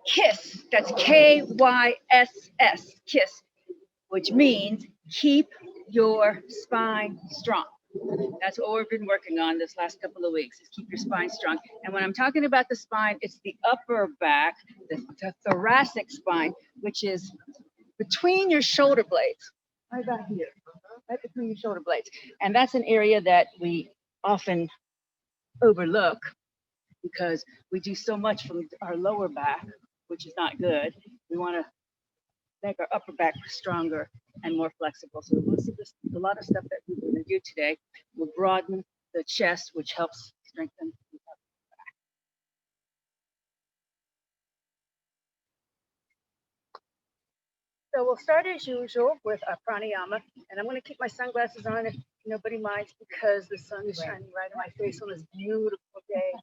KISS. That's KYSS, KISS, which means keep your spine strong. That's what we've been working on this last couple of weeks, is keep your spine strong. And when I'm talking about the spine, it's the upper back, the thoracic spine, which is between your shoulder blades, right back here, right between your shoulder blades. And that's an area that we often overlook because we do so much from our lower back, which is not good. We want to make our upper back stronger and more flexible. So most of this, a lot of stuff that we're going to do today will broaden the chest, which helps strengthen the upper back. So we'll start as usual with our pranayama, and I'm going to keep my sunglasses on if nobody minds because the sun is shining right in my face on this beautiful day.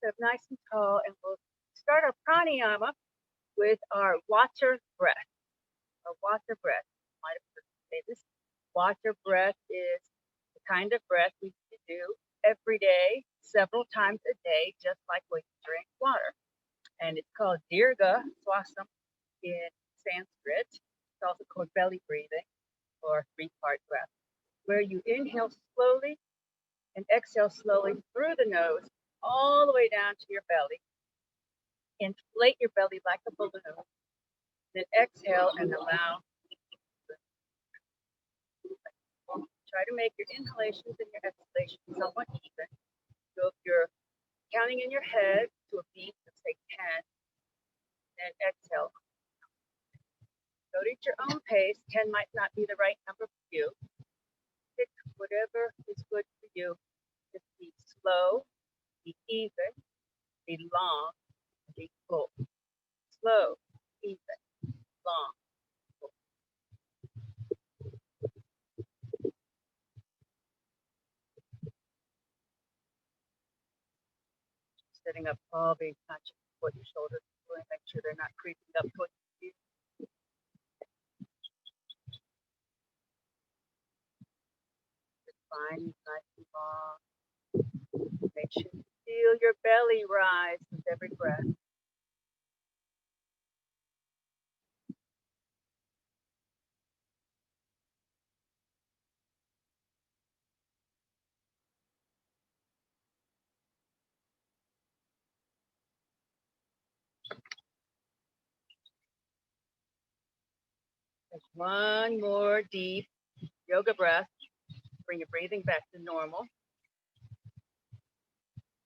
So nice and tall, and we'll start our pranayama with our water breath. Our water breath. Might have heard me say this. Water breath is the kind of breath we do every day, several times a day, just like when you drink water. And it's called Dirga Swasam in Sanskrit. It's also called belly breathing or three-part breath, where you inhale slowly and exhale slowly through the nose all the way down to your belly. Inflate your belly like a balloon. Then exhale and allow. Try to make your inhalations and your exhalations somewhat even. So if you're counting in your head to a beat of say 10, then exhale. Go at your own pace. 10 might not be the right number for you. Pick whatever is good for you. Just be slow, be even, be long, be full. Slow, even, long. Sitting up tall, being conscious of what your shoulders are doing. Make sure they're not creeping up towards you. Your spine is nice and long. Make sure you feel your belly rise with every breath. There's one more deep yoga breath. Bring your breathing back to normal.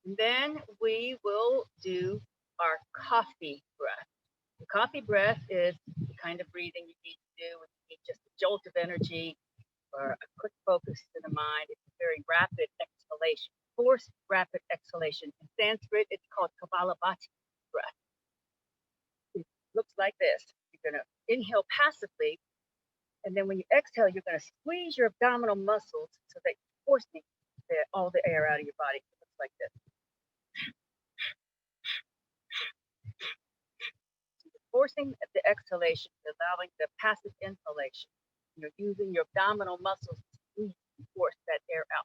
And then we will do our coffee breath. The coffee breath is the kind of breathing you need to do when you need just a jolt of energy or a quick focus to the mind. It's a very rapid exhalation, forced rapid exhalation. In Sanskrit, it's called Kapalabhati breath. It looks like this. You're going to inhale passively, and then when you exhale, you're going to squeeze your abdominal muscles so that you're forcing all the air out of your body. It looks like this. So you're forcing the exhalation, allowing the passive inhalation. You're using your abdominal muscles to squeeze and force that air out.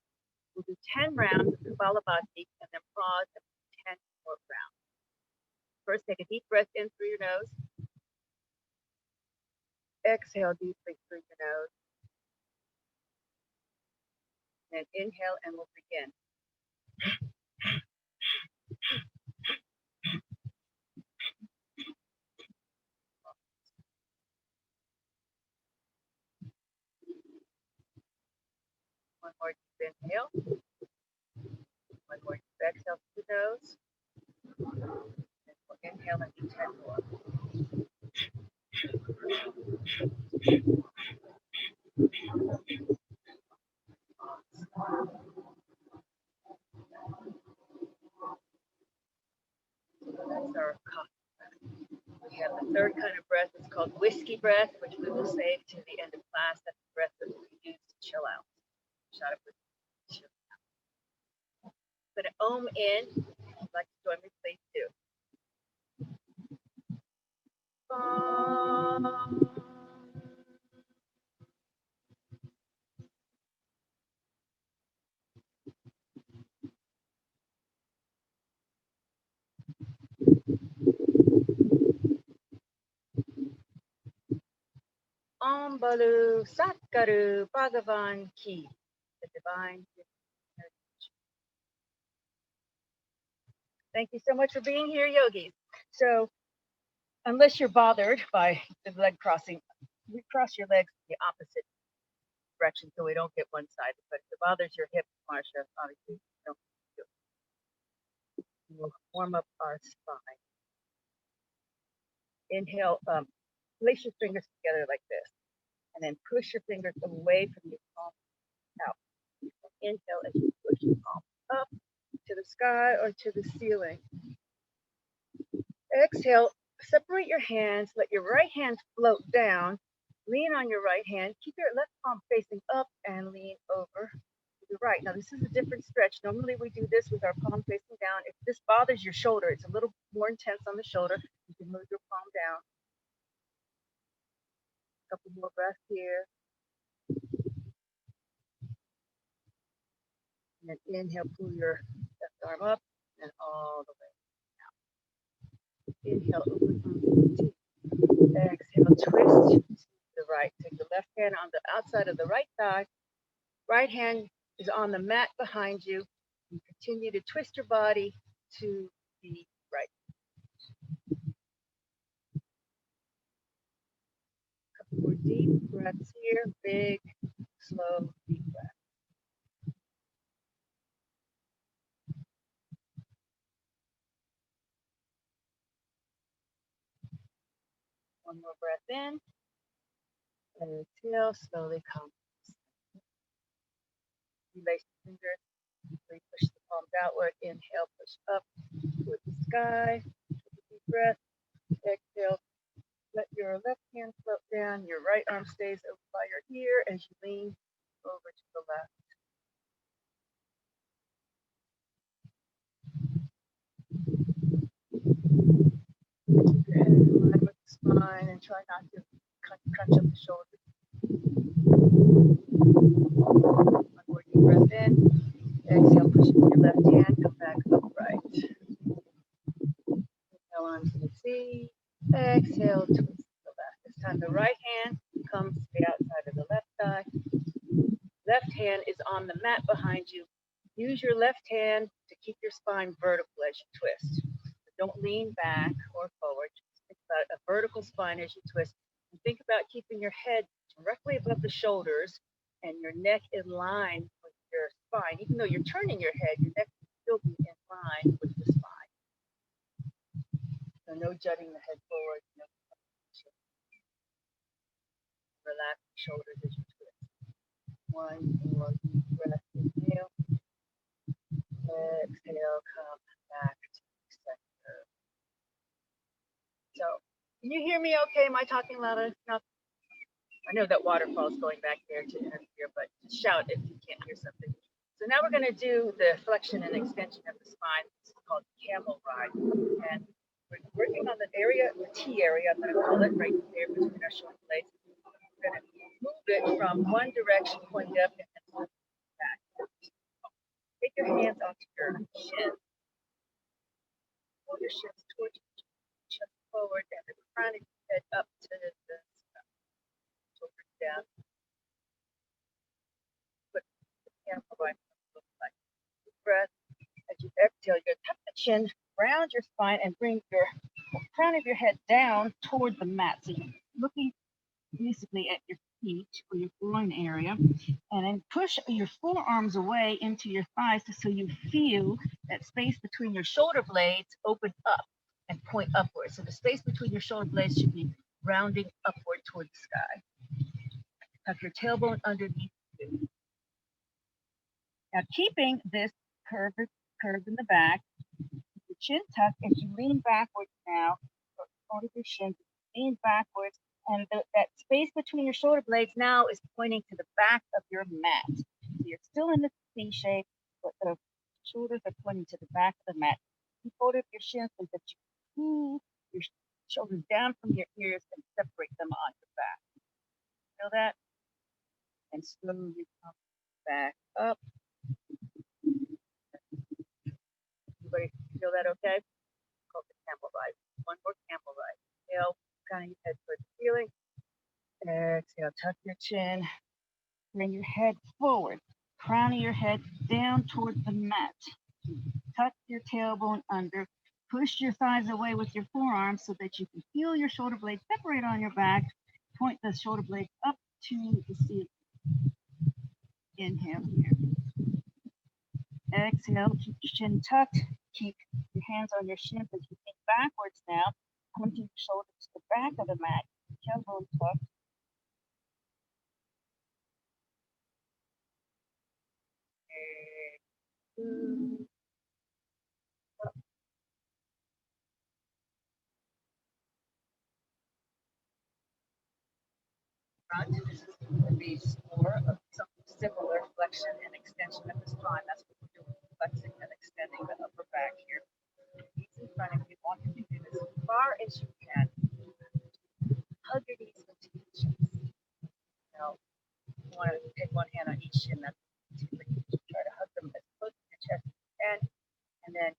We'll do 10 rounds of Kapalabhati and then pause and 10 more rounds. First, take a deep breath in through your nose. Exhale deeply through your nose. And inhale, and we'll begin. One more deep inhale. One more deep exhale through the nose. And we'll inhale and do 10 more. That's our coffee breath. We have the third kind of breath. It's called whiskey breath, which we will save to the end of class. That's the breath that we use to chill out. Shot up with chill out. Put an om in. If you'd like to join me, please do. Shambhalu Satkaru Bhagavan Ki, the divine. Thank you so much for being here, yogis. So, unless you're bothered by the leg crossing, recross your legs the opposite direction so we don't get one-sided. But if it bothers your hips, Marsha, obviously don't do it. We'll warm up our spine. Inhale, place your fingers together like this, and then push your fingers away from your palm out. Inhale as you push your palm up to the sky or to the ceiling. Exhale, separate your hands, let your right hand float down, lean on your right hand, keep your left palm facing up and lean over to the right. Now this is a different stretch. Normally we do this with our palm facing down. If this bothers your shoulder, it's a little more intense on the shoulder, you can move your palm down. A couple more breaths here. And then inhale, pull your left arm up and all the way down. Inhale, open arm deep. Exhale, twist to the right. Take the left hand on the outside of the right thigh. Right hand is on the mat behind you. You continue to twist your body to the right. A couple more deep breaths here. Big, slow, deep breath. One more breath in. Exhale, slowly come. Relax your fingers. Push the palms outward. Inhale, push up toward the sky. Deep breath. Exhale. Let your left hand float down. Your right arm stays over by your ear as you lean over to the left. Keep your head in line with the spine and try not to crunch up the shoulders. One more deep breath in. Exhale, push with your left hand, come back upright. Inhale onto the seat. Exhale, twist to the left. This time the right hand comes to the outside of the left thigh. Left hand is on the mat behind you. Use your left hand to keep your spine vertical as you twist. Don't lean back or forward. Just think about a vertical spine as you twist. And think about keeping your head directly above the shoulders and your neck in line with your spine. Even though you're turning your head, your neck will still be in line with the spine. So no jutting the head forward. No. Relax the shoulders as you twist. One more deep breath. Inhale. Exhale, come back to the center. So, can you hear me okay? Am I talking loud enough? I know that waterfall is going back there to interfere, but just shout if you can't hear something. So now we're going to do the flexion and extension of the spine. This is called camel ride. And we're working on the area, the T area, I'm going to call it, right there between our shoulder blades. We're going to move it from one direction, point up, and then back. Take your hands onto your shins. Pull your shins towards your chest forward and the crown of your head up to the shoulders down. Put the camel right look like. Deep breath. As you exhale, you're going to tuck the chin, round your spine, and bring your crown of your head down toward the mat. So you're looking basically at your feet or your groin area, and then push your forearms away into your thighs so you feel that space between your shoulder blades open up and point upward. So the space between your shoulder blades should be rounding upward toward the sky. Tuck your tailbone underneath you. Now keeping this curve in the back, your chin tuck as you lean backwards now, or your shin, lean backwards. And that space between your shoulder blades now is pointing to the back of your mat. So you're still in the C shape, but the shoulders are pointing to the back of the mat. You fold up your shins so that you pull your shoulders down from your ears and separate them on your back. Feel that? And slowly come back up. Everybody feel that okay? Called the camel ride. One more camel ride. Inhale, kind of your head towards the ceiling. Exhale, tuck your chin, bring your head forward, crown of your head down toward the mat. Tuck your tailbone under, push your thighs away with your forearms so that you can feel your shoulder blades separate on your back. Point the shoulder blades up to the ceiling. Inhale here. Exhale, keep your chin tucked. Keep your hands on your shins as you think backwards now. Pointing your shoulders to the back of the mat. Tailbone tucked. Front. This is going to be more of something similar, flexion and extension of the spine. That's what we're doing, flexing and extending the upper back here. Knees in front of you. Want you to do this as far as you can. Hug your knees into your chest. Now, you want to take one hand on each shin. That's try to hug them as close to your chest as you can. And then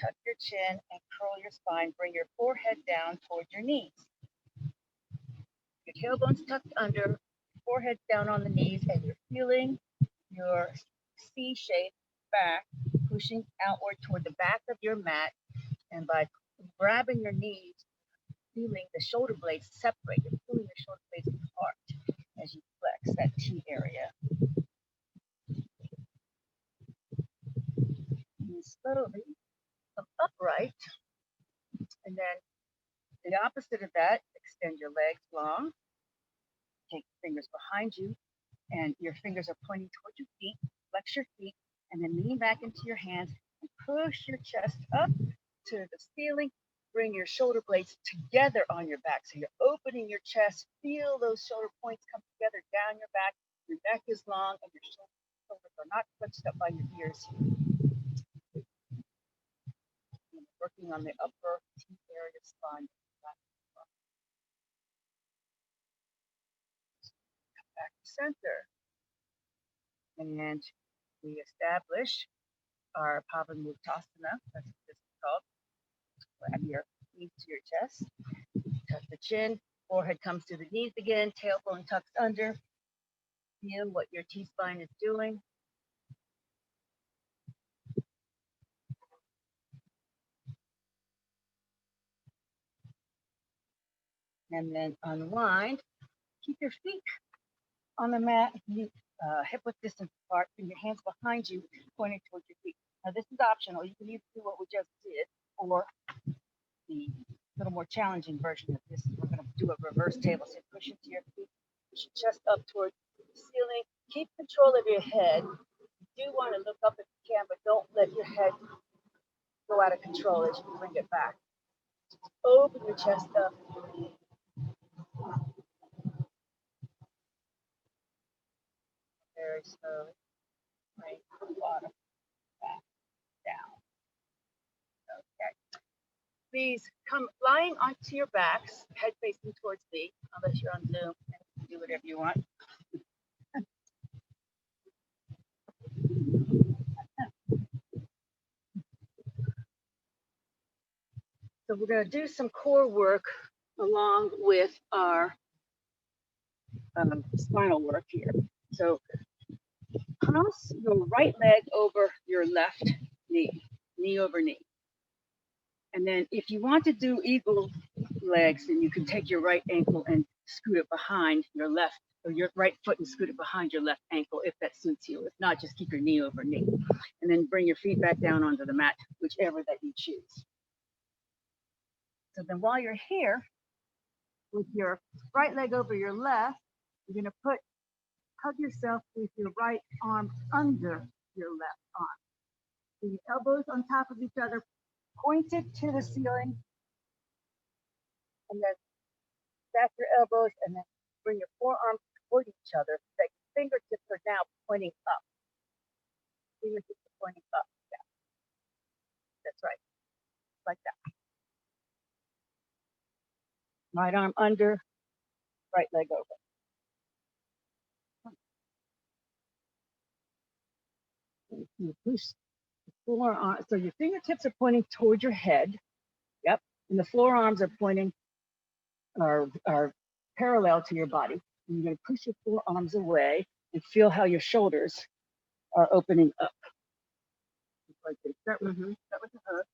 tuck your chin and curl your spine. Bring your forehead down toward your knees. Your tailbone's tucked under, forehead down on the knees, and you're feeling your C-shaped back pushing outward toward the back of your mat. And by grabbing your knees, feeling the shoulder blades separate. You're pulling your shoulder blades apart as you flex that T area. And slowly come upright. And then the opposite of that, extend your legs long. Take your fingers behind you, and your fingers are pointing towards your feet. Flex your feet, and then lean back into your hands and push your chest up to the ceiling. Bring your shoulder blades together on your back. So you're opening your chest. Feel those shoulder points come together down your back. Your neck is long, and your shoulders are not clenched up by your ears. Working on the upper T area spine. Back to center. And we establish our Pavanmuktasana. That's what this is called. Grab your knees to your chest. Tuck the chin. Forehead comes to the knees again. Tailbone tucks under. Feel what your T-spine is doing. And then unwind. Keep your feet on the mat, hip width distance apart, and your hands behind you, pointing towards your feet. Now this is optional. You can either do what we just did, or the little more challenging version of this. We're going to do a reverse table. So push into your feet, push your chest up towards the ceiling. Keep control of your head. You do want to look up if you can, but don't let your head go out of control as you bring it back. Open your chest up. Very slowly. Bring the bottom back down. Okay. Please come lying onto your backs, head facing towards me, unless you're on Zoom. And do whatever you want. So we're going to do some core work along with our spinal work here. So cross your right leg over your left knee, knee over knee. And then if you want to do eagle legs, then you can take your right ankle and scoot it behind your left, or your right foot and scoot it behind your left ankle if that suits you. If not, just keep your knee over knee. And then bring your feet back down onto the mat, whichever that you choose. So then while you're here, with your right leg over your left, you're going to hug yourself with your right arm under your left arm. So your elbows on top of each other, pointed to the ceiling, and then stack your elbows, and then bring your forearms toward each other so that your fingertips are now pointing up. Fingertips are pointing up. Yeah. That's right. Like that. Right arm under, right leg over. You push the forearm, so your fingertips are pointing toward your head. Yep. And the forearms are pointing, are parallel to your body. And you're going to push your forearms away and feel how your shoulders are opening up. Like this. Start with the hug.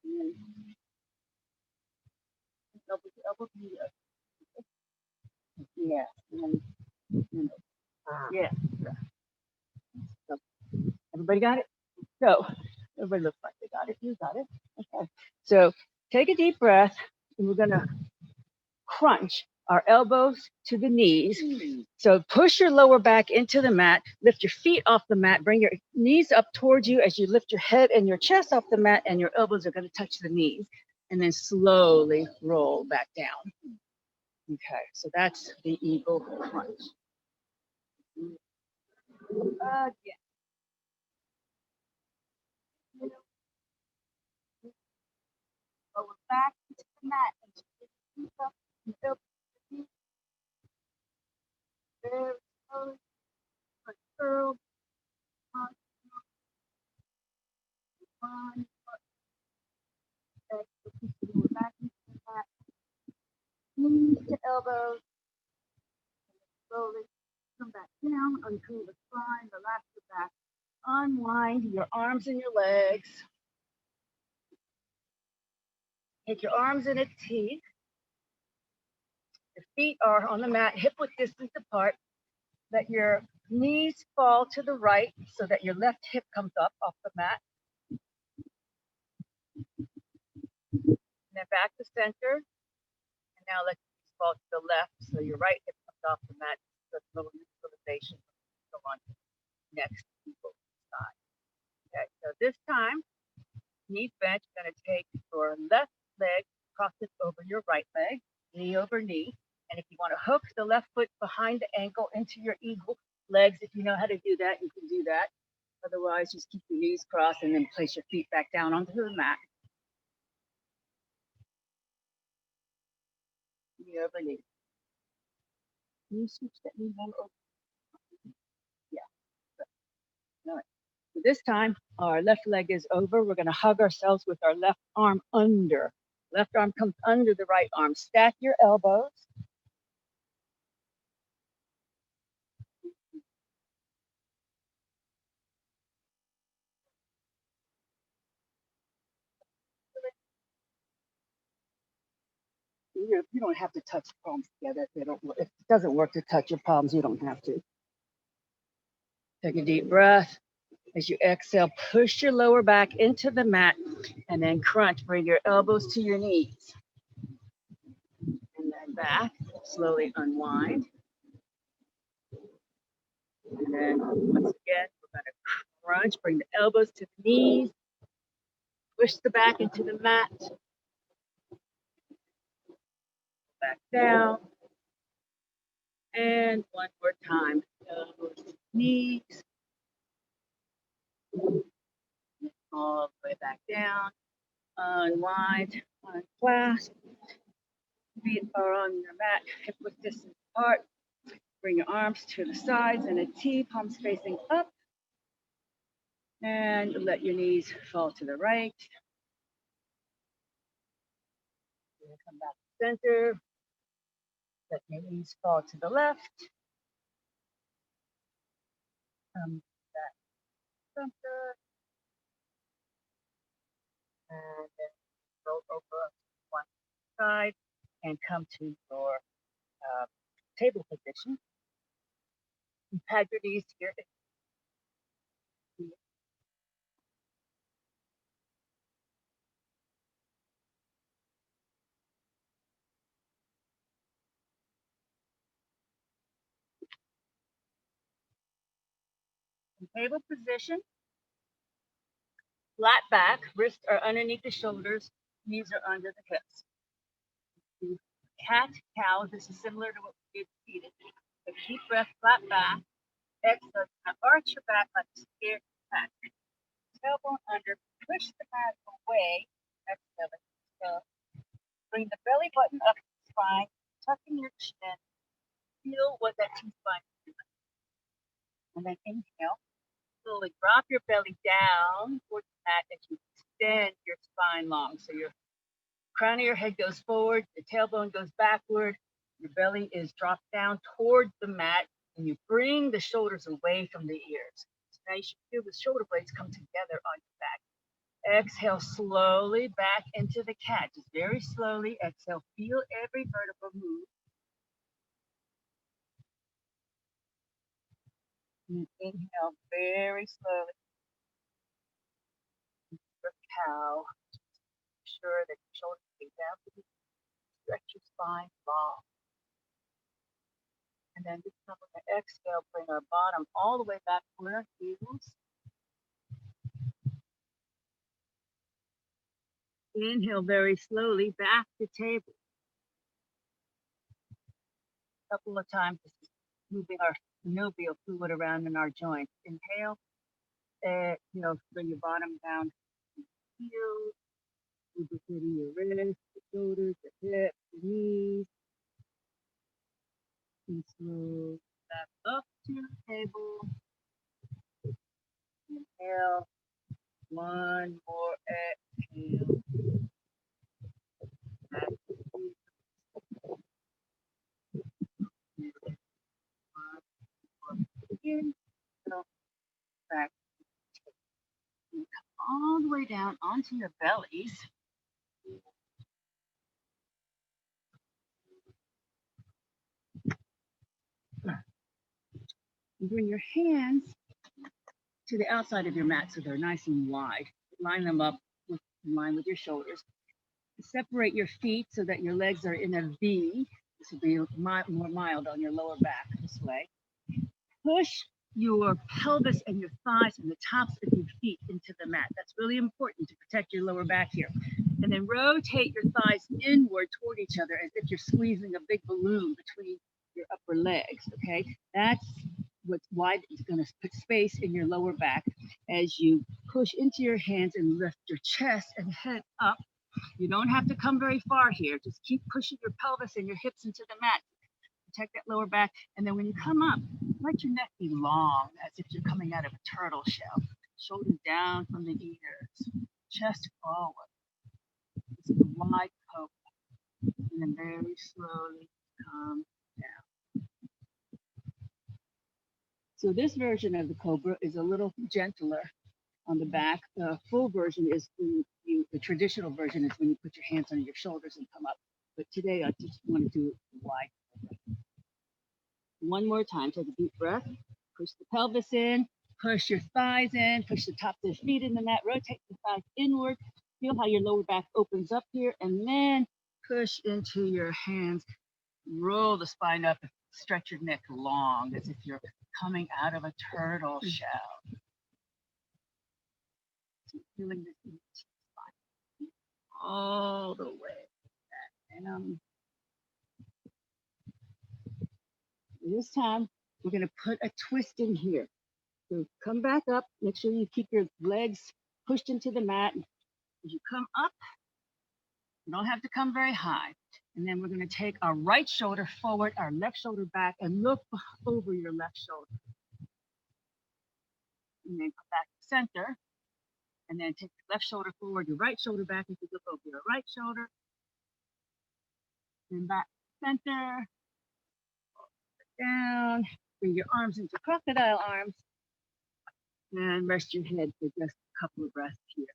And then elbow to elbow. Yeah. And then, yeah. So, everybody got it? So everybody looks like they got it. You got it. Okay. So take a deep breath, and we're gonna crunch our elbows to the knees. So push your lower back into the mat, lift your feet off the mat, bring your knees up towards you as you lift your head and your chest off the mat, and your elbows are going to touch the knees, and then slowly roll back down. Okay, so that's the eagle crunch. Again. Lower back into the mat and just lift your feet up and elbows to the knees. Very slowly, curl, on, back into the mat, knees to elbows, slowly come back down, uncurl the spine, relax the back, unwind your arms and your legs. Take your arms in a T. Your feet are on the mat, hip width distance apart. Let your knees fall to the right so that your left hip comes up off the mat. And then back to center. And now let your knees fall to the left so your right hip comes off the mat. So it's a little neutralization. Go on to the next side. Okay, so this time, knee bent, you're going to take your left leg, cross it over your right leg, knee over knee. And if you want to hook the left foot behind the ankle into your eagle legs, if you know how to do that, you can do that. Otherwise, just keep your knees crossed and then place your feet back down onto the mat. Knee over knee. Can you switch that knee more over? Yeah. All right. So this time, our left leg is over. We're going to hug ourselves with our left arm under. Left arm comes under the right arm. Stack your elbows. You don't have to touch the palms together. If it doesn't work to touch your palms, you don't have to. Take a deep breath. As you exhale, push your lower back into the mat and then crunch. Bring your elbows to your knees. And then back. Slowly unwind. And then once again, we're going to crunch. Bring the elbows to the knees. Push the back into the mat. Back down. And one more time. Elbows to knees. All the way back down. Unwind, unclasp. Feet are on your mat, hip width distance apart. Bring your arms to the sides in a T, palms facing up. And let your knees fall to the right. Come back to center. Let your knees fall to the left. Come back to center. And then roll over one side and come to your table position. You pad your knees here. In table position, flat back, wrists are underneath the shoulders, knees are under the hips. Cat cow, this is similar to what we did seated. So deep breath, flat back. Exhale, arch your back like a scared cat. Tailbone under, push the mat away. Exhale, exhale. Bring the belly button up to the spine, tucking your chin. Feel what that T-spine is doing. And then inhale. Slowly drop your belly down towards the mat as you extend your spine long. So you're crown of your head goes forward, the tailbone goes backward, your belly is dropped down towards the mat, and you bring the shoulders away from the ears. So now you should feel the shoulder blades come together on your back. Exhale slowly back into the cat. Just very slowly exhale. Feel every vertebra move. And inhale very slowly. Your cow. Make sure that your shoulders stay down. Stretch your spine long. And then just come with the exhale, bring our bottom all the way back to our heels. Inhale very slowly back to table. A couple of times, moving our synovial fluid around in our joints. Inhale, bring your bottom down. Heels, lubricating your wrists, the shoulders, the hips, the knees. And slow back up to the table. Inhale. One more exhale. Back to the table. Again. So back. And come all the way down onto your bellies. And bring your hands to the outside of your mat so they're nice and wide. Line them up in line with your shoulders. Separate your feet so that your legs are in a V. This will be more mild on your lower back this way. Push your pelvis and your thighs and the tops of your feet into the mat. That's really important to protect your lower back here. And then rotate your thighs inward toward each other as if you're squeezing a big balloon between your upper legs, okay? That's what's wide is going to put space in your lower back as you push into your hands and lift your chest and head up. You don't have to come very far here. Just keep pushing your pelvis and your hips into the mat. Protect that lower back. And then when you come up, let your neck be long as if you're coming out of a turtle shell. Shoulders down from the ears. Chest forward. This is a wide cobra. And then very slowly come down. So this version of the cobra is a little gentler on the back. The full version is the traditional version is when you put your hands on your shoulders and come up. But today I just want to do it wide. One more time, take a deep breath. Push the pelvis in, push your thighs in, push the tops of the feet in the mat, rotate the thighs inward. Feel how your lower back opens up here, and then push into your hands. Roll the spine up, stretch your neck long as if you're coming out of a turtle shell. So feeling this in the spine all the way down. This time, we're going to put a twist in here. So come back up. Make sure you keep your legs pushed into the mat. As you come up, you don't have to come very high. And then we're going to take our right shoulder forward, our left shoulder back, and look over your left shoulder. And then come back to center. And then take your left shoulder forward, your right shoulder back, and look over your right shoulder. Then back to center. Down. Bring your arms into crocodile arms. And rest your head for just a couple of breaths here.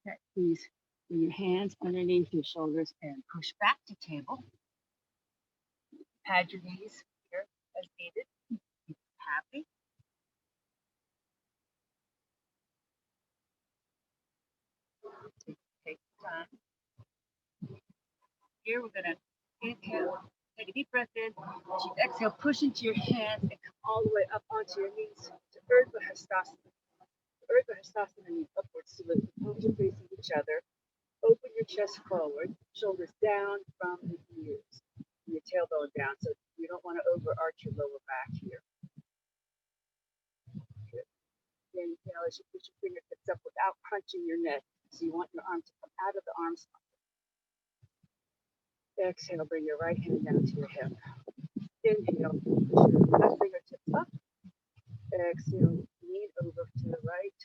Okay, please bring your hands underneath your shoulders and push back to table. Pad your knees here as needed. Keep happy. Take time. Here we're going to inhale, take a deep breath in. As you exhale, push into your hands and come all the way up onto your knees to Urdhva Hastasana. Urdhva Hastasana means upwards to lift the palms are facing each other. Open your chest forward, shoulders down from the ears, and your tailbone down. So you don't want to overarch your lower back here. Good. Then inhale as you push your fingertips up without crunching your neck. So you want your arm to come out of the arm slot. Exhale, bring your right hand down to your hip. Inhale, push your left fingertips up. Exhale, lean over to the right.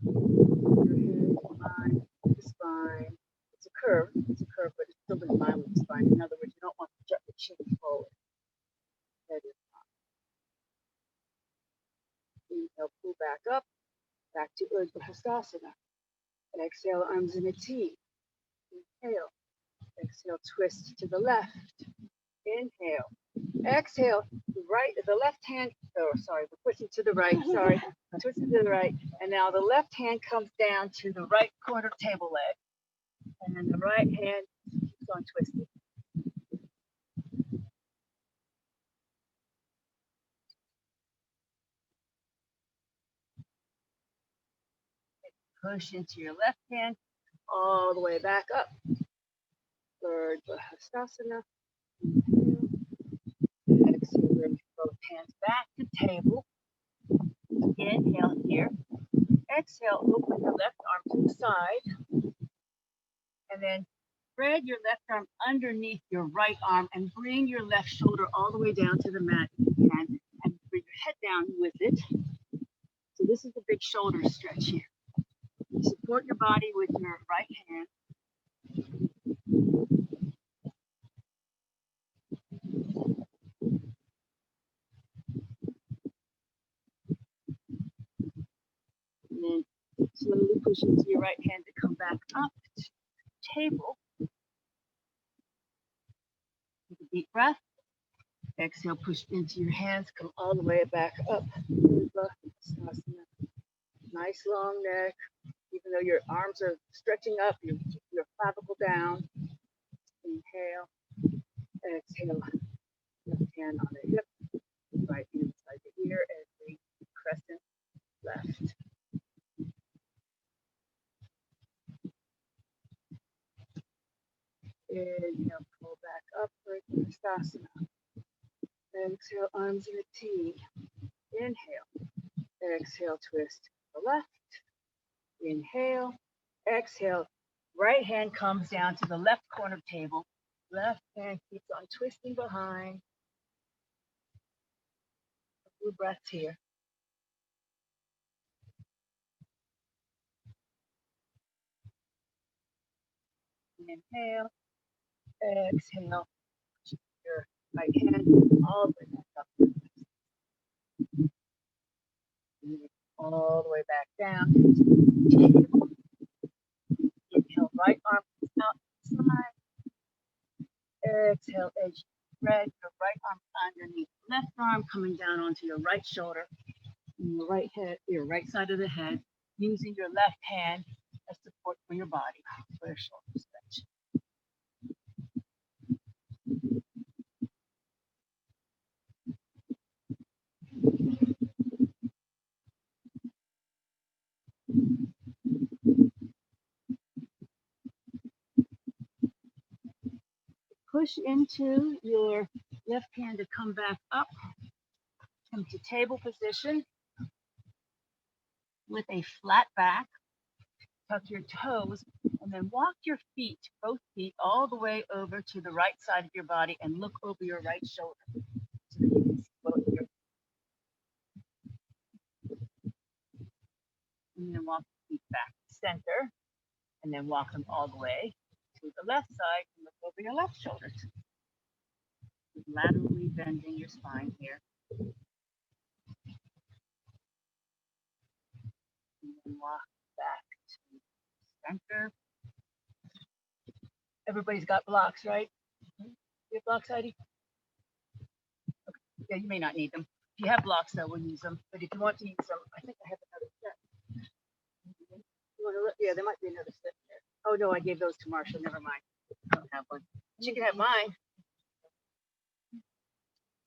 Your head in line with the spine. It's a curve, but it's still in line with the spine. In other words, you don't want to jut the chin forward. Head is up. Inhale, pull back up, back to Urdhva Hastasana. Exhale, arms in a T. Inhale. Exhale, twist to the left. Inhale. Exhale, the left hand, we're twisting to the right, sorry. Twisting to the right. And now the left hand comes down to the right corner table leg. And then the right hand keeps on twisting. Push into your left hand, all the way back up. Urdhva Hastasana. Exhale, bring both hands back to table. Inhale here. Exhale, open your left arm to the side. And then spread your left arm underneath your right arm and bring your left shoulder all the way down to the mat if you can, and bring your head down with it. So this is the big shoulder stretch here. Support your body with your right hand. And then slowly push into your right hand to come back up to the table. Take a deep breath. Exhale, push into your hands, come all the way back up. Nice long neck. Even though your arms are stretching up, your clavicle down. Inhale. Exhale. Left hand on the hip. Right hand side the ear as we crescent left. Inhale, pull back up for Hastasana. Exhale, arms in a T. Inhale. Exhale, twist to the left. Inhale. Exhale. Right hand comes down to the left corner table. Left hand keeps on twisting behind. A few breaths here. Inhale. Exhale. Your right hand all the way back up. All the way back down. Inhale, right arm out to the side. Exhale, edge spread your right arm underneath left arm, coming down onto your right shoulder. And your right side of the head, using your left hand as support for your body, for your shoulder stretch. Push into your left hand to come back up into table position with a flat back. Tuck your toes and then walk your feet, both feet, all the way over to the right side of your body and look over your right shoulder so that you can see both your. And then walk the feet back to center and then walk them all the way to the left side and look over your left shoulder. Laterally bending your spine here. And then walk back to center. Everybody's got blocks, right? You have blocks, Heidi? Okay. Yeah, you may not need them. If you have blocks, though, we'll use them. But if you want to use them, I think I have another set. You want to look? Yeah, there might be another set there. Oh, no, I gave those to Marshall. Never mind. I don't have one. She can have mine.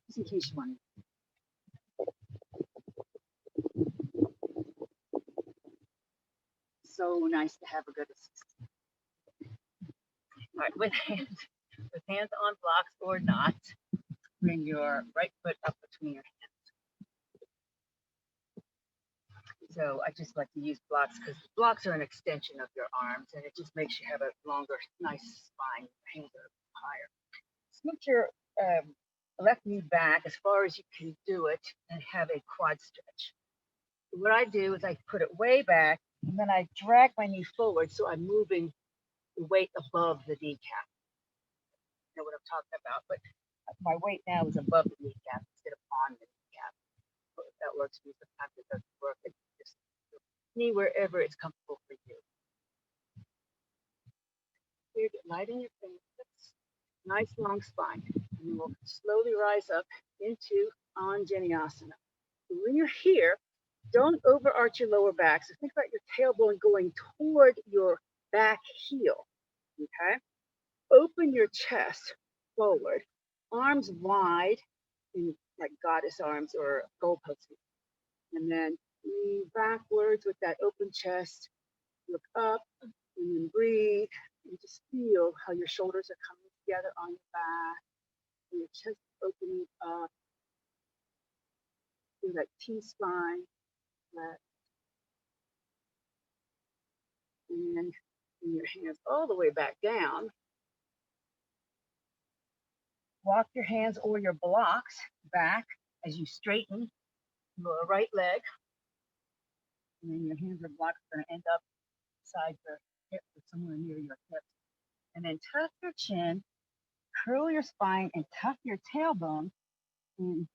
Just in case you want it. So nice to have a good assistant. All right, with hands on blocks or not, bring your right foot up between your hands. So I just like to use blocks because blocks are an extension of your arms and it just makes you have a longer, nice spine. Your hands are your left knee back as far as you can do it and have a quad stretch. What I do is I put it way back and then I drag my knee forward so I'm moving the weight above the kneecap. You know what I'm talking about? But my weight now is above the kneecap instead of on the kneecap. So if that works for you, sometimes it doesn't work. It's just knee wherever it's comfortable for you. Here, get light in your fingertips. Nice long spine. And then we'll slowly rise up into Anjaneyasana. When you're here, don't overarch your lower back. So think about your tailbone going toward your back heel. Okay? Open your chest forward, arms wide, in like goddess arms or goalpost. And then lean backwards with that open chest. Look up and then breathe. And just feel how your shoulders are coming together on your back. And your chest opening up. Feel that T-spine. And bring your hands all the way back down. Walk your hands or your blocks back as you straighten your right leg. And then your hands or blocks are going to end up beside your hip or somewhere near your hip. And then tuck your chin, curl your spine, and tuck your tailbone. And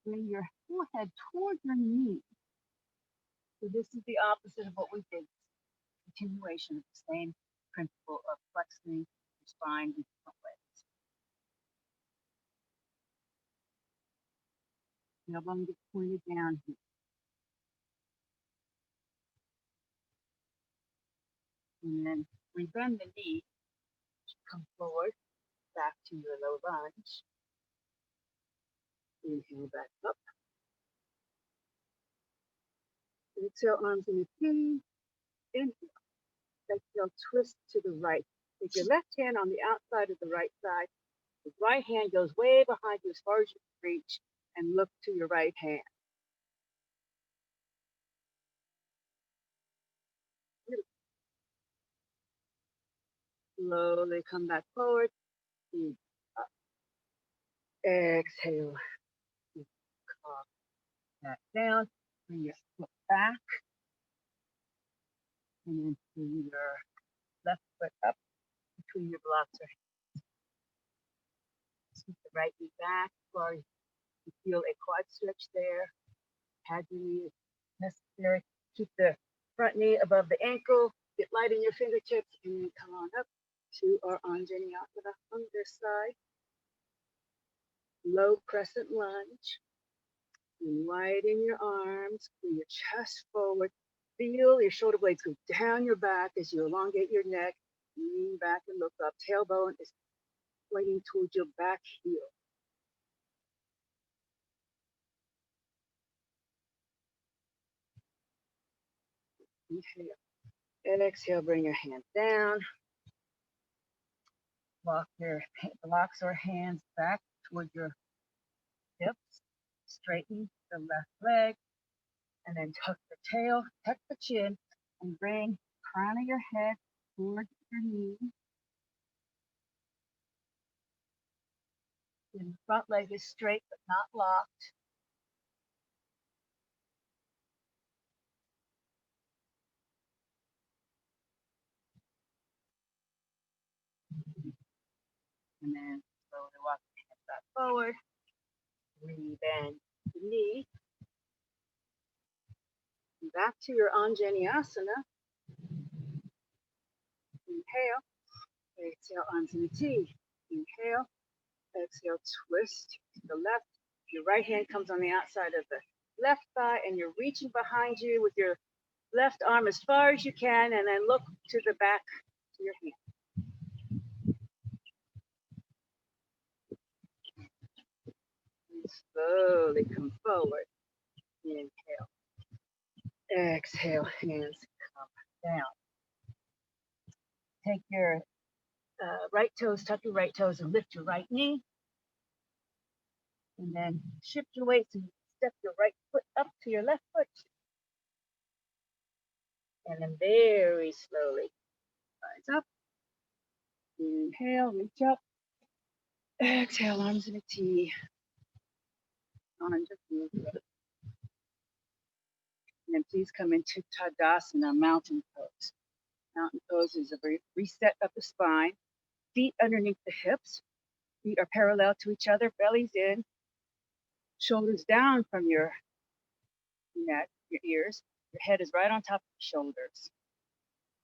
bring your forehead toward your knee. So this is the opposite of what we did. Continuation of the same principle of flexing your spine in different ways. Tailbone gets pointed down here. And then we bend the knee, come forward, back to your low lunge. Inhale back up. Exhale, arms in the knee. Inhale. Exhale, twist to the right. Take your left hand on the outside of the right side. The right hand goes way behind you as far as you can reach and look to your right hand. Slowly come back forward. Up. Exhale. Calm back down. Bring your foot back. And then bring your left foot up between your blocks or hands. Keep the right knee back as far as you feel a quad stretch there. Pad your knee if necessary. Keep the front knee above the ankle. Get light in your fingertips and then come on up to our Anjaneyasana on this side. Low crescent lunge. Widen your arms, pull your chest forward. Feel your shoulder blades go down your back as you elongate your neck. Lean back and look up. Tailbone is pointing towards your back heel. Inhale. And exhale, bring your hands down. Walk your blocks or hands back toward your hips. Straighten the left leg. And then tuck the tail, tuck the chin, and bring the crown of your head toward your knee. And the front leg is straight but not locked. And then slowly walk the hands back forward. Rebend the knee. And back to your Anjaneyasana. Inhale. Exhale, arms in the T. Inhale. Exhale, twist to the left. Your right hand comes on the outside of the left thigh, and you're reaching behind you with your left arm as far as you can, and then look to the back to your hand. And slowly come forward. Inhale. Exhale, hands come down. Take your right toes, tuck your right toes, and lift your right knee. And then shift your weight so you step your right foot up to your left foot. And then very slowly rise up. Inhale, reach up. Exhale, arms in a T. On just move. And then please come into Tadasana, mountain pose. Mountain pose is a reset of the spine. Feet underneath the hips. Feet are parallel to each other, bellies in, shoulders down from your neck, your ears. Your head is right on top of the shoulders.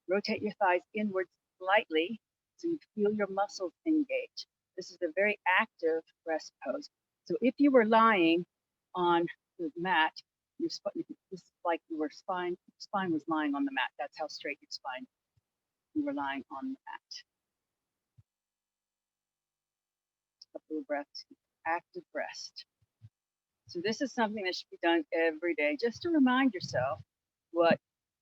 Rotate your thighs inwards slightly so you feel your muscles engage. This is a very active rest pose. So if you were lying on the mat, this is like your spine was lying on the mat. That's how straight your spine. You were lying on the mat. A couple of breaths, active rest. So this is something that should be done every day, just to remind yourself what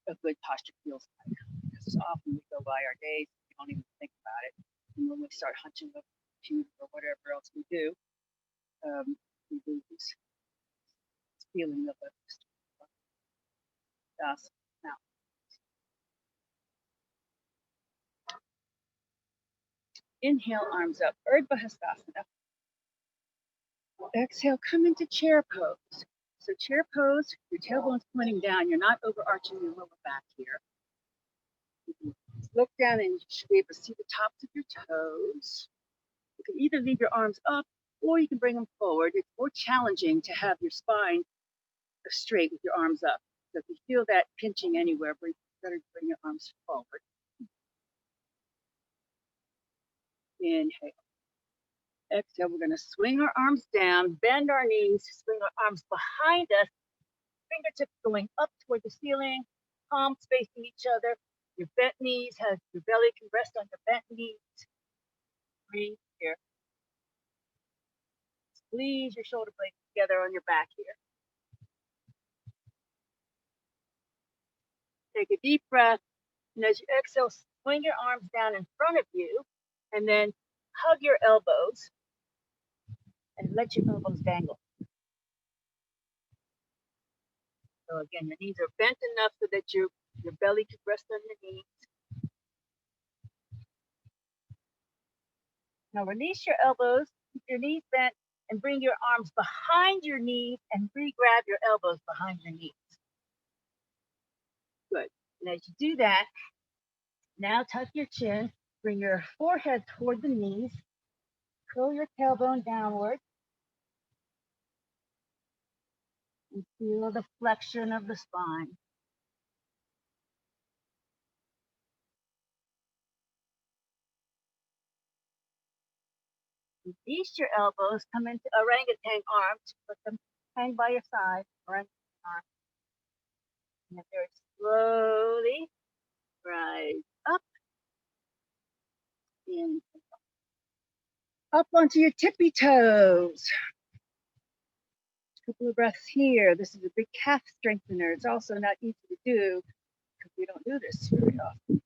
a good posture feels like. Because often we go by our days, we don't even think about it. And when we start hunching over the computer or whatever else we do, we lose this feeling of a dust. Now, inhale, arms up, Urdhva Hastasana. Exhale, come into chair pose. So chair pose, your tailbone's pointing down. You're not overarching your lower back here. Look down and you should be able to see the tops of your toes. You can either leave your arms up or you can bring them forward. It's more challenging to have your spine straight with your arms up. So if you feel that pinching anywhere, better bring your arms forward. Inhale. Exhale, we're going to swing our arms down, bend our knees, swing our arms behind us, fingertips going up toward the ceiling, palms facing each other. Your bent knees, your belly can rest on your bent knees. Breathe here. Squeeze your shoulder blades together on your back here. Take a deep breath, and as you exhale, swing your arms down in front of you, and then hug your elbows, and let your elbows dangle. So again, your knees are bent enough so that your belly can rest on your knees. Now release your elbows, keep your knees bent, and bring your arms behind your knees and re-grab your elbows behind your knees. Good. And as you do that, now tuck your chin, bring your forehead toward the knees, curl your tailbone downward, and feel the flexion of the spine. Release your elbows, come into orangutan arms, put them hang by your side, orangutan arms. And then very slowly rise up, in, up onto your tippy toes. A couple of breaths here. This is a big calf strengthener. It's also not easy to do because we don't do this very often.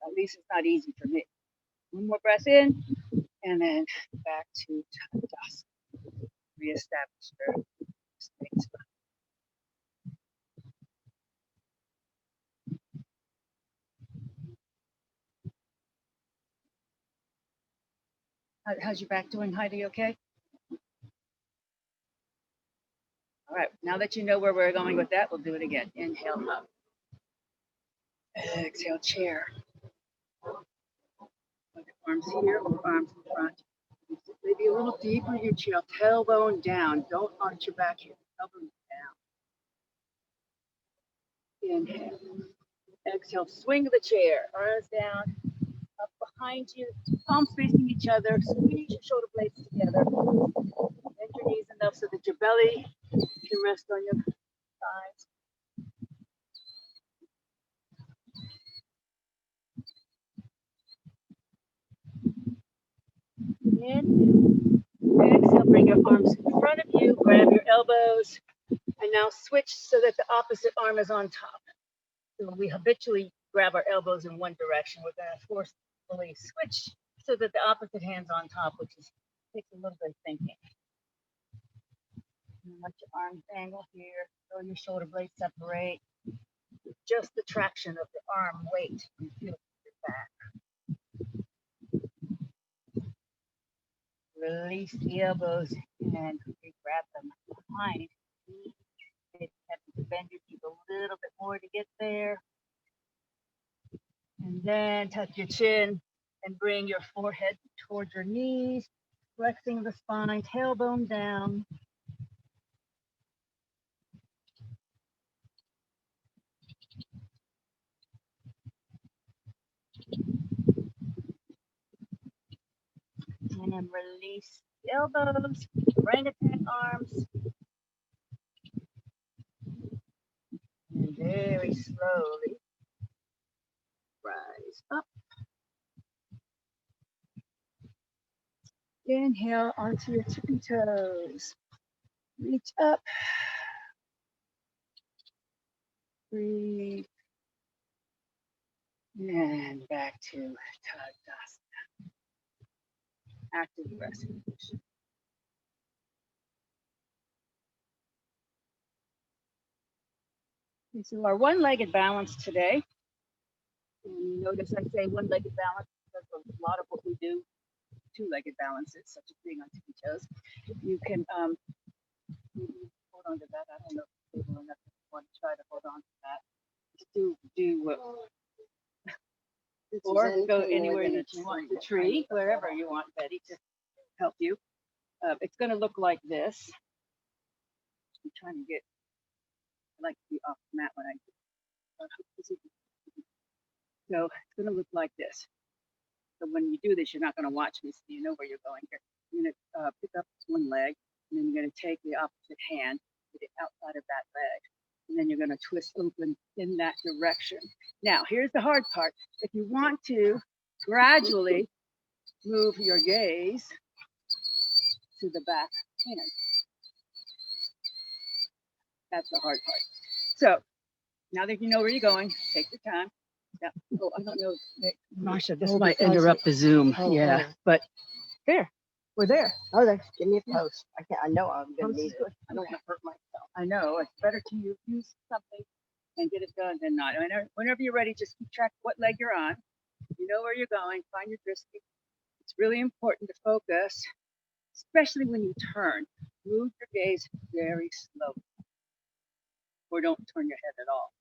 At least it's not easy for me. One more breath in, and then back to Tadasana. Reestablish your space. How's your back doing, Heidi? Okay? All right, now that you know where we're going with that, we'll do it again. Inhale up. Exhale, chair. Arms here or arms in front. Maybe a little deeper in your chair, tailbone down. Don't arch your back here. Tailbone down. Inhale. Exhale, swing the chair. Arms down, up behind you, palms facing each other. Squeeze your shoulder blades together. Bend your knees enough so that your belly can rest on your thighs. In. Exhale, bring your arms in front of you, grab your elbows, and now switch so that the opposite arm is on top. So we habitually grab our elbows in one direction. We're going to forcefully switch so that the opposite hand's on top, which takes a little bit of thinking. And let your arms dangle here, feel your shoulder blades separate. Just the traction of the arm weight, you feel your back. release the elbows and we grab them behind. Maybe have to bend your knees a little bit more to get there. And then tuck your chin and bring your forehead towards your knees, flexing the spine, tailbone down. And then release the elbows, orangutan arms. And very slowly rise up. Inhale onto your tippy toes. Reach up. Breathe. And back to Tadasana. Active resting position. Okay, so our one-legged balance today. And notice I say one-legged balance because a lot of what we do, two-legged balances, such as being on tippy toes. You can hold on to that. I don't know if people want to try to hold on to that. Just do or go anywhere that you want, the tree, wherever you want, Betty, to help you. It's going to look like this. I'm trying to get, I like to be off the mat when I do. So it's going to look like this. So when you do this, you're not going to watch me, so you know where you're going here. You're going to pick up one leg, and then you're going to take the opposite hand, put it outside of that leg, and then you're going to twist open in that direction. Now, here's the hard part. If you want to gradually move your gaze to the back hand, that's the hard part. So now that you know where you're going, take your time. Yeah. Oh, I don't know, Marsha, this might interrupt the Zoom. Yeah, but there, we're there. Oh, give me a post. I know I'm gonna need it. I don't want to hurt myself. I know it's better to use something and get it done than not. Whenever you're ready, just keep track of what leg you're on. You know where you're going. Find your drishti. It's really important to focus, especially when you turn. Move your gaze very slowly, or don't turn your head at all.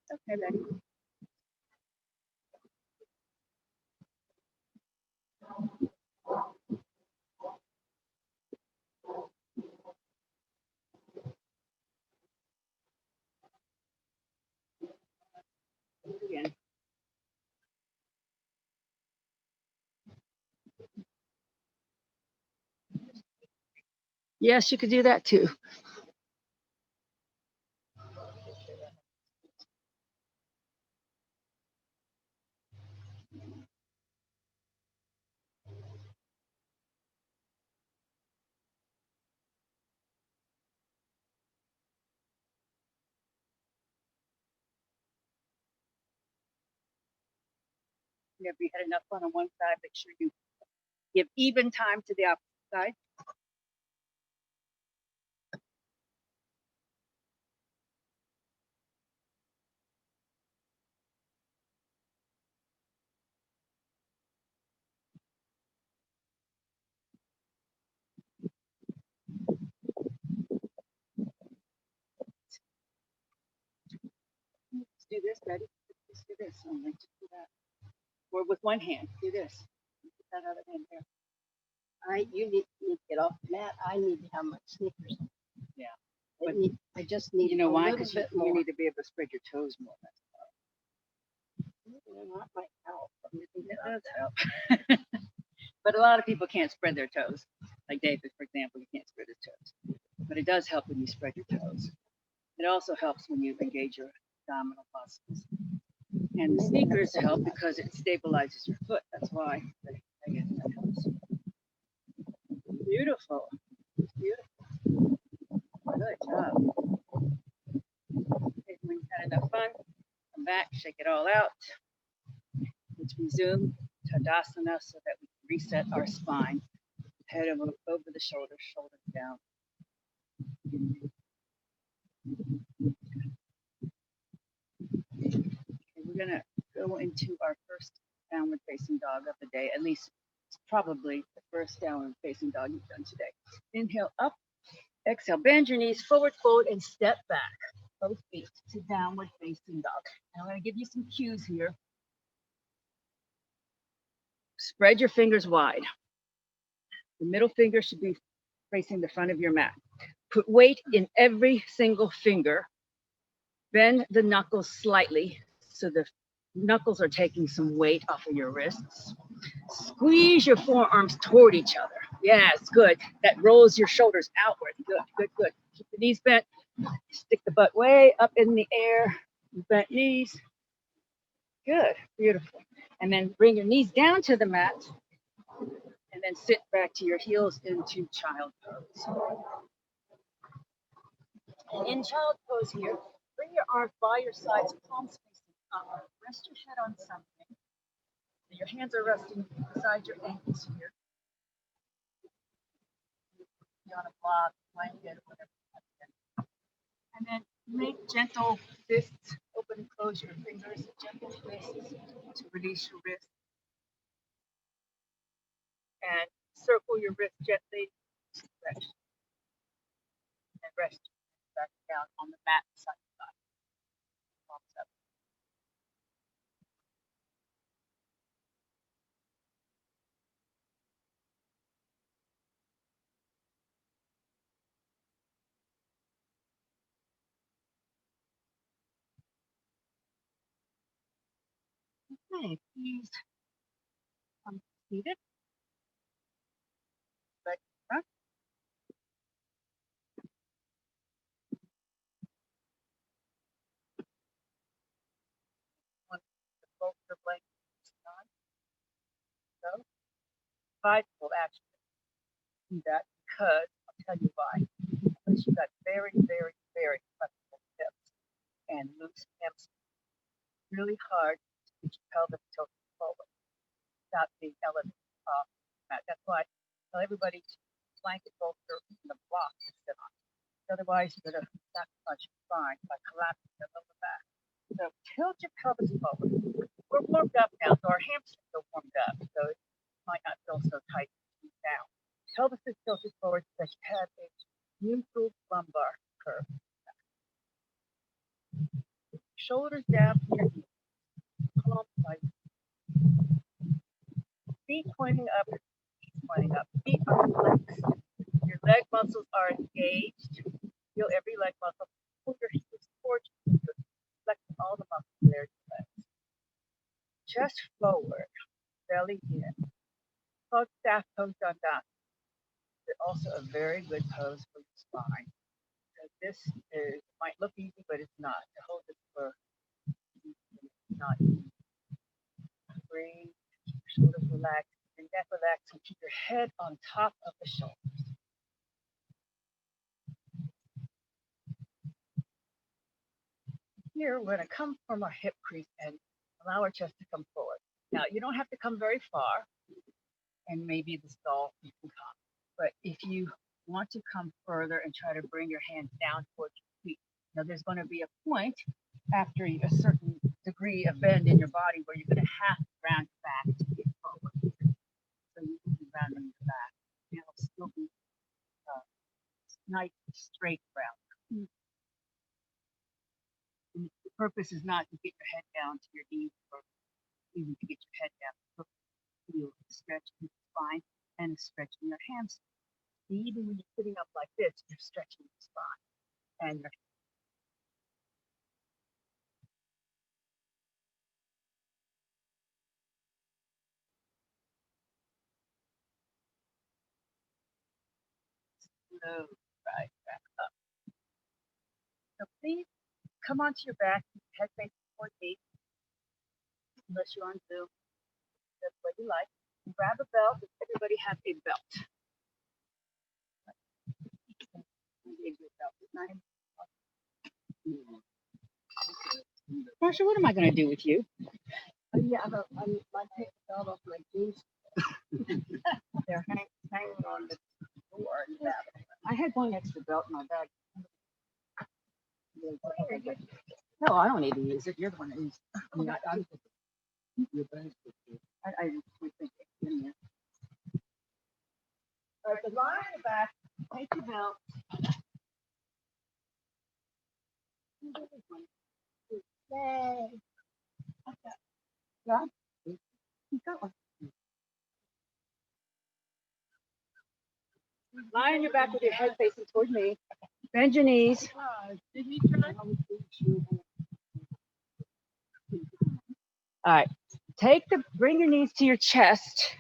Okay, Betty. Again. Yes, you could do that too. If you had enough fun on one side, make sure you give even time to the opposite side. Let's do this, Betty. Let's do this. Just do that. Or with one hand, do this. Put that other hand there. You need to get off the mat. I need to have my sneakers. Yeah. I just need, you know why? Because you need to be able to spread your toes more. That might help. It does help. But a lot of people can't spread their toes. Like David, for example, he can't spread his toes. But it does help when you spread your toes. It also helps when you engage your abdominal muscles. And the sneakers help because it stabilizes your foot. That's why. That helps. Beautiful. Beautiful. Good job. Okay, when you've had enough fun, come back, shake it all out. Let's resume Tadasana so that we can reset our spine. Head over the shoulders, shoulders down. we're gonna go into our first downward facing dog of the day. At least it's probably the first downward facing dog you've done today. Inhale up, exhale, bend your knees, forward fold, and step back. Both feet to downward facing dog. And I'm gonna give you some cues here. Spread your fingers wide. The middle finger should be facing the front of your mat. Put weight in every single finger. Bend the knuckles slightly so the knuckles are taking some weight off of your wrists. Squeeze your forearms toward each other. Yes, good. That rolls your shoulders outward. Good, good, good. Keep the knees bent. Stick the butt way up in the air. Bent knees. Good, beautiful. And then bring your knees down to the mat. And then sit back to your heels into child pose. And in child pose here, bring your arms by your sides, palms facing up. Rest your head on something. Your hands are resting beside your ankles here. On a block, blanket, whatever. And then make gentle fists, open and close your fingers, gentle fists to release your wrist. And circle your wrist gently, stretch. And rest back down on the mat side to side. Palms up. Okay, please come seated. Leg front. One both your blankets on. So, prideful actually do that because I'll tell you why. Because you've got very, very, very flexible hips and loose hamstrings. Really hard to get your pelvis tilted forward without being elevated off the mat. That's why I tell everybody to blanket bolster in the block to sit on. Otherwise, you're going to sacrifice your spine by collapsing your lower back. So tilt your pelvis forward. We're warmed up now, so our hamstrings are warmed up, so it might not feel so tight now. Pelvis is tilted forward so that you have a neutral lumbar curve. Shoulders down to your knees. Palms like feet pointing up, feet pointing up. Feet are flexed. Your leg muscles are engaged. Feel every leg muscle. Pull your heels towards you. Flex all the muscles there. Chest forward, belly in. Called staff pose dandasana. It's also a very good pose for your spine. So this might look easy, but it's not. To hold this for not easy. Breathe, keep your shoulders relaxed, and neck relaxed, and keep your head on top of the shoulders. Here, we're going to come from our hip crease and allow our chest to come forward. Now, you don't have to come very far, and maybe the stall you can come. But if you want to come further and try to bring your hands down towards your feet, now there's going to be a point after a certain degree of bend in your body where you're going to have to round your back to get forward. So you can be rounding your back. It'll still be nice straight round. And the purpose is not to get your head down to your knees or even to get your head down. Feel the stretch in your spine and a stretch in your hamstrings. Even when you're sitting up like this, you're stretching your spine and your slow right back up. So please come onto your back, head facing toward me, unless you're on Zoom. That's what you like. Grab a belt. Does everybody have a belt? Marsha, what am I going to do with you? Oh, yeah, I might take the belt off my jeans. They're hanging on the door in the bathroom. I had one extra belt in my bag. No, I don't need to use it. You're the one that needs it. I mean, I just think it's in there. All right, the line in the back, take your belt. Yay. Yeah, you got one. Lie on your back with your head facing toward me. Bend your knees. All right, bring your knees to your chest,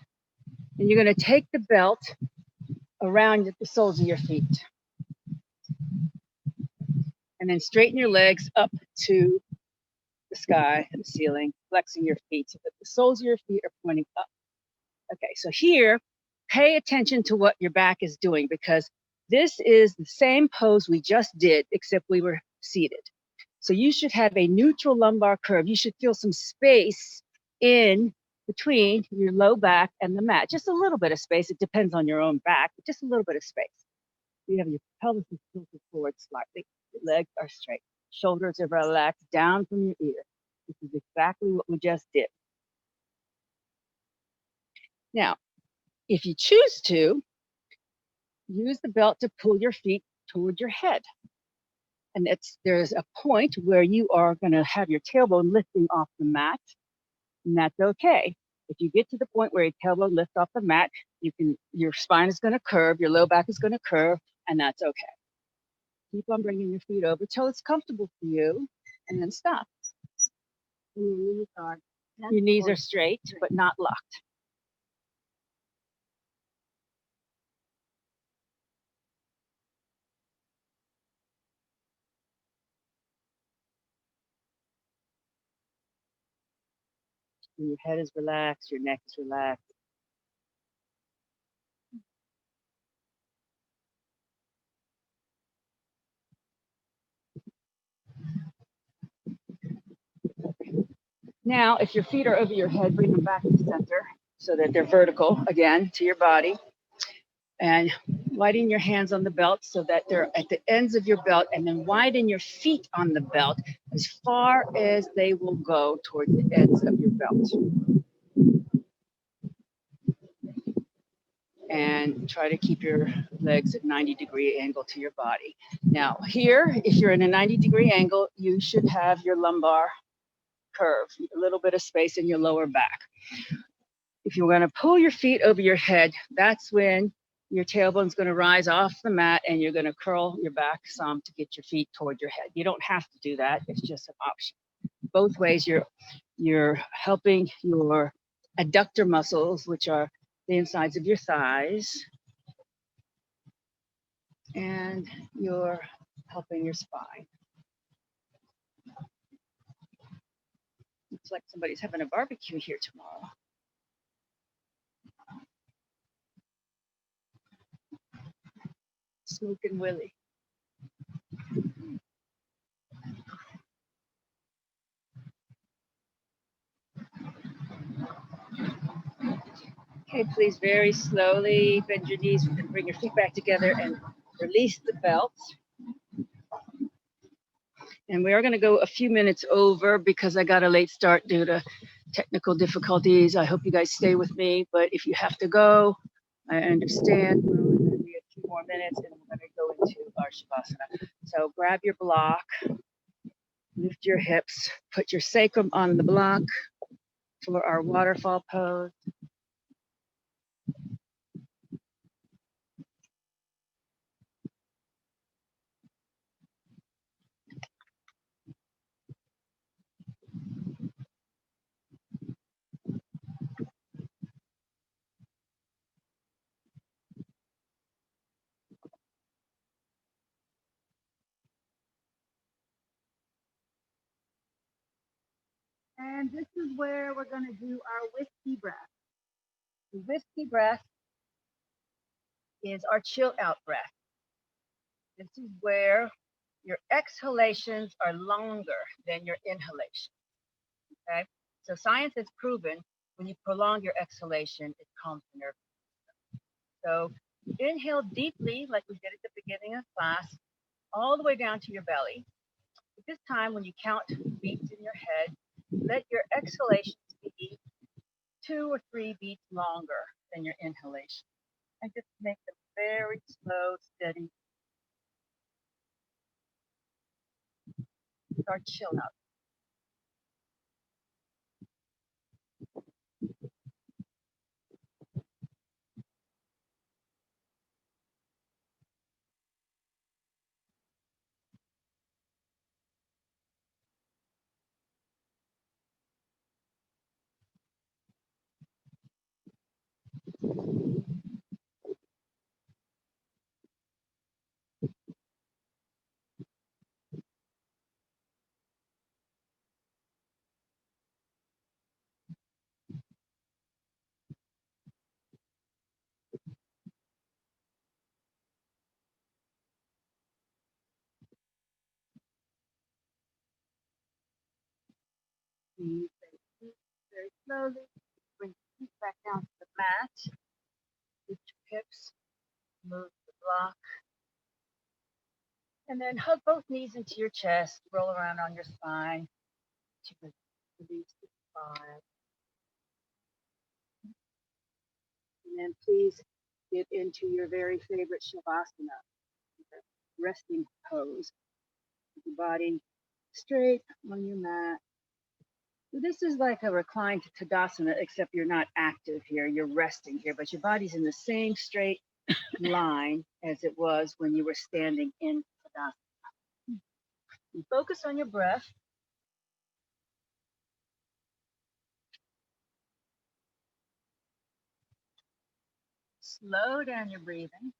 and you're gonna take the belt around the soles of your feet. And then straighten your legs up to the sky and the ceiling, flexing your feet so that the soles of your feet are pointing up. Okay, so here, pay attention to what your back is doing because this is the same pose we just did, except we were seated. So you should have a neutral lumbar curve. You should feel some space in between your low back and the mat. Just a little bit of space. It depends on your own back, but just a little bit of space. You have your pelvis is tilted forward slightly. Your legs are straight. Shoulders are relaxed down from your ear. This is exactly what we just did. Now, if you choose to, use the belt to pull your feet toward your head. And there's a point where you are going to have your tailbone lifting off the mat, and that's okay. If you get to the point where your tailbone lifts off the mat, your spine is going to curve, your low back is going to curve, and that's okay. Keep on bringing your feet over till it's comfortable for you, and then stop. Your knees are straight, but not locked. And your head is relaxed, your neck is relaxed. Now, if your feet are over your head, bring them back to the center so that they're vertical again to your body. And widen your hands on the belt so that they're at the ends of your belt, and then widen your feet on the belt as far as they will go toward the ends of your belt. And try to keep your legs at 90-degree angle to your body. Now here, if you're in a 90-degree angle, you should have your lumbar curve, a little bit of space in your lower back. If you're gonna pull your feet over your head, that's when your tailbone's gonna rise off the mat and you're gonna curl your back some to get your feet toward your head. You don't have to do that, it's just an option. Both ways, you're helping your adductor muscles, which are the insides of your thighs, and you're helping your spine. Looks like somebody's having a barbecue here tomorrow. Smoking Willie. Okay, please very slowly bend your knees and bring your feet back together and release the belt. And we are going to go a few minutes over because I got a late start due to technical difficulties. I hope you guys stay with me, but if you have to go, I understand. We're only going to be a few more minutes and we're going to go into our Shavasana. So grab your block, lift your hips, put your sacrum on the block for our waterfall pose. And this is where we're going to do our whiskey breath. The whiskey breath is our chill out breath. This is where your exhalations are longer than your inhalation. Okay, so science has proven when you prolong your exhalation, it calms the nervous system. So inhale deeply, like we did at the beginning of class, all the way down to your belly. this time, when you count beats in your head, let your exhalations be 2 or 3 beats longer than your inhalation. And just make them very slow, steady. Start chill out. Breathe very slowly. Bring your feet back down to the mat. Lift your hips. Move the block. And then hug both knees into your chest. Roll around on your spine. Release the spine. And then please get into your very favorite Shavasana, resting pose. With your body straight on your mat. So this is like a reclined Tadasana, except you're not active here. You're resting here, but your body's in the same straight line as it was when you were standing in Tadasana. And focus on your breath. Slow down your breathing.